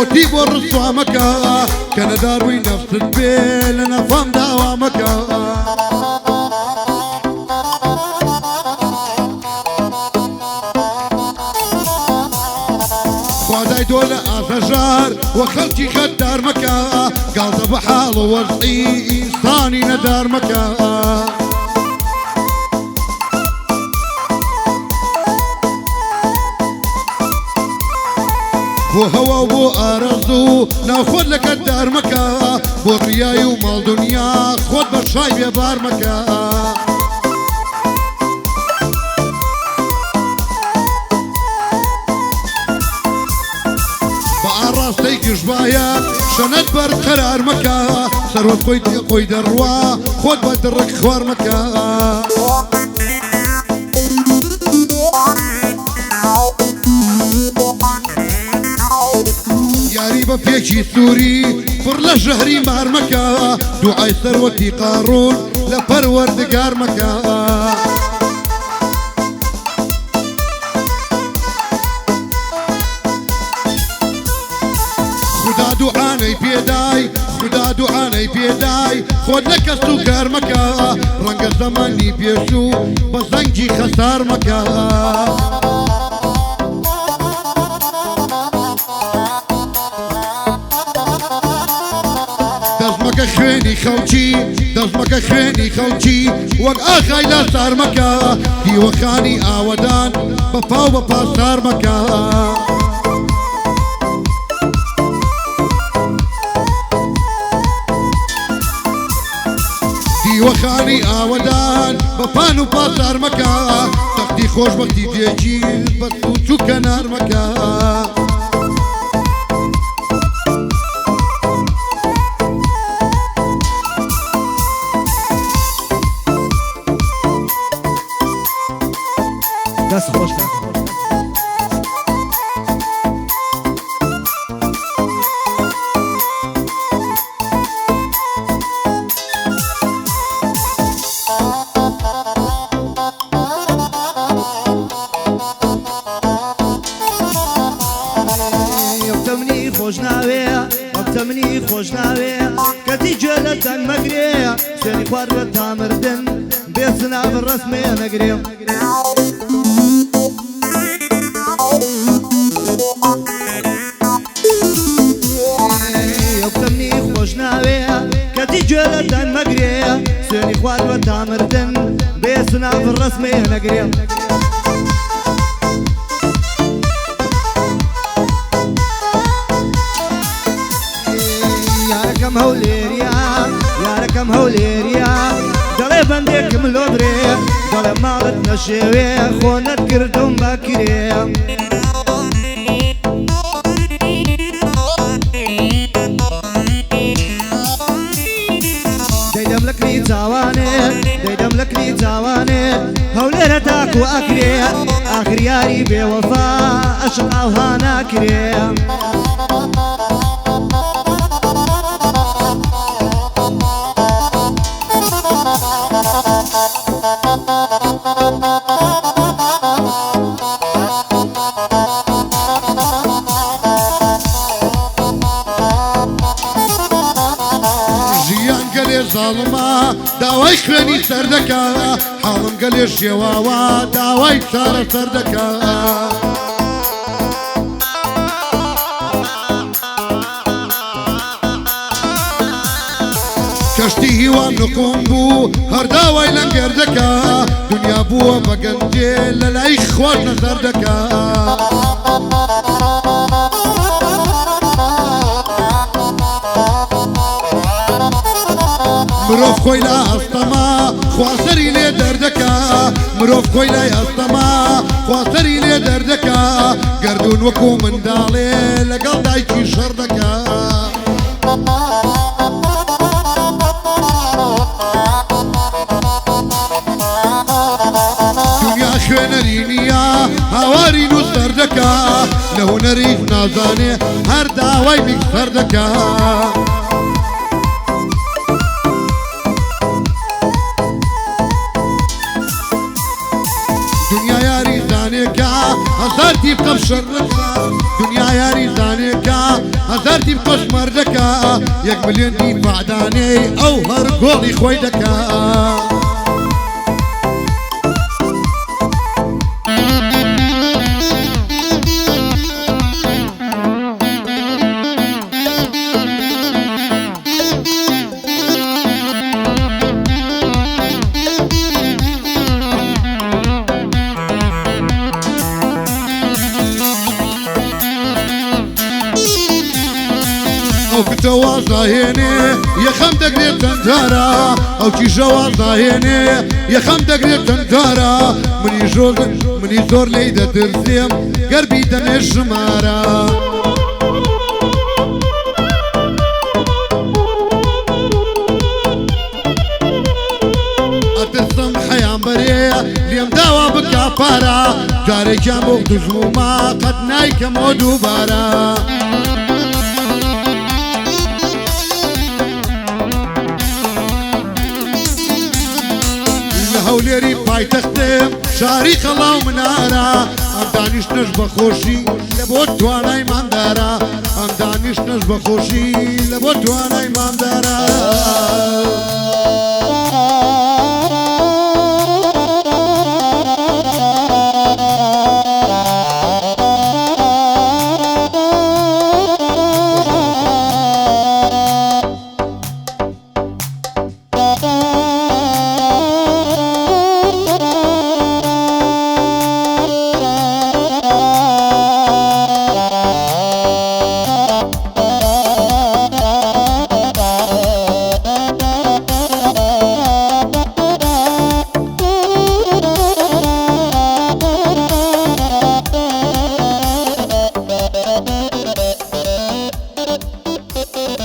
بۆتی بۆ ڕسوامەکە کە نەداروی نەفست بێ لە نەفام داوامەکە خوادای تۆ لە ئافەژار وە خەڵکی خەتدار مەکە گاڵتە بە حاڵ و وەرزی ئینسانی نەدار مەکە بۆ هەوا و بۆ ئارەزوو ناوخۆت لە کەتدار مەکە بۆ ڕیایی و ماڵ دونیا خۆت بە شای بێبار مەکە ڕاستەی گشتبایە شەنەت بەر قەرار مەکە سەرۆت خۆی دەڕوا خۆت بە دڕک خوار مەکە یاری بە پێکی سووری پڕ لە ژەهری مار مەکە دوعای سەروەتی قاڕون لە پەروەردگار مەکە دوعانەی پێدای خدا دوعانەی پێدای خۆت لە کەس و کار مەکە ڕەنگە زەمانی پێشوو بە زەنگی خەسار مەکە دەزمەکە خوێنی خەڵکی دەزمەکە خوێنی خەڵکی وەک ئاخای لە سار مەکە دیوەخانی ئاوەدان بە پاو بە پاسار مەکە وەخانی ئاوەدان بە پان و پاسار مەکە تەختی خۆشبەختی تێگیر بە سووچ و کەنار مەکە دەست خۆش کە منی خۆش ناوێ کەتی گوێ لە دەنگ مەگرێ سێنی خوار لە تامردن بێسنا بڕەسمێ نەگرێ منی خۆش ناوێ کەتی گوێ لە دەنگ مەگرێ سێنی خوار لە تامردن بێسنا بڕەسمێ نەگرێ ياركم هوليريا ياركم هوليريا دلي بنديكم لودري دلي مالتنا شوي خونت كردم باكري ديدم لك لي تاواني ديدم لك لي تاواني هوليرا تاكو اكري اخر ياري بوفا اشقى وهانا كريم ژیان گەلێ زاڵما داوای خوێنی سەر دەکا حاڵم گەلێ شێواوە داوای چارە سەر دەکا کەشتی هیوان نقوم بوو هەر داوای لەنگەر دەکا دنیا بووە بە گەنجێ لە لای خوار نەزەر دەکا مرۆڤ خۆی لە ئەستەما خواسەری لێ دەردەکا مرۆڤ خۆی لای ئەستەما خواسەری لێ دەردەکا گەردوون وەکو منداڵێ لەگەڵ دایکی شەڕ دەکا دنیا خوێنەری نییە هاواری نووس دەردەکا لە هونەری نازانێ هەر داوای میکسەر دەکا دنیا یاری زانێکە هەزار تیبقە بشەڕەکە دنیا یاری زانێکە 1 ملیۆن دیفاعدانەی ئەو هەر گۆڵی خۆی دەکا کتە واز ناهێنێ یەخەم دەگرێت تەندارە ئەو کیژە واز ناهێنێ یەخەم دەگرێت تەندارە منی زۆر لێی دەترسێم گەربی دەمێ ژمارە ئەترسم حەیان بەرێ لێم داوا بکا پارە جارێکیان بۆ دژوما قەت نایکەمەوە دووبارە هەولێری پایتەختم شاری خەڵاو منارە ئەم دانیشتنەش بەخۆشی لە بۆ توانای مامدارە ئەم دانیشتنەش بەخۆشی لە بۆ توانای مامدارە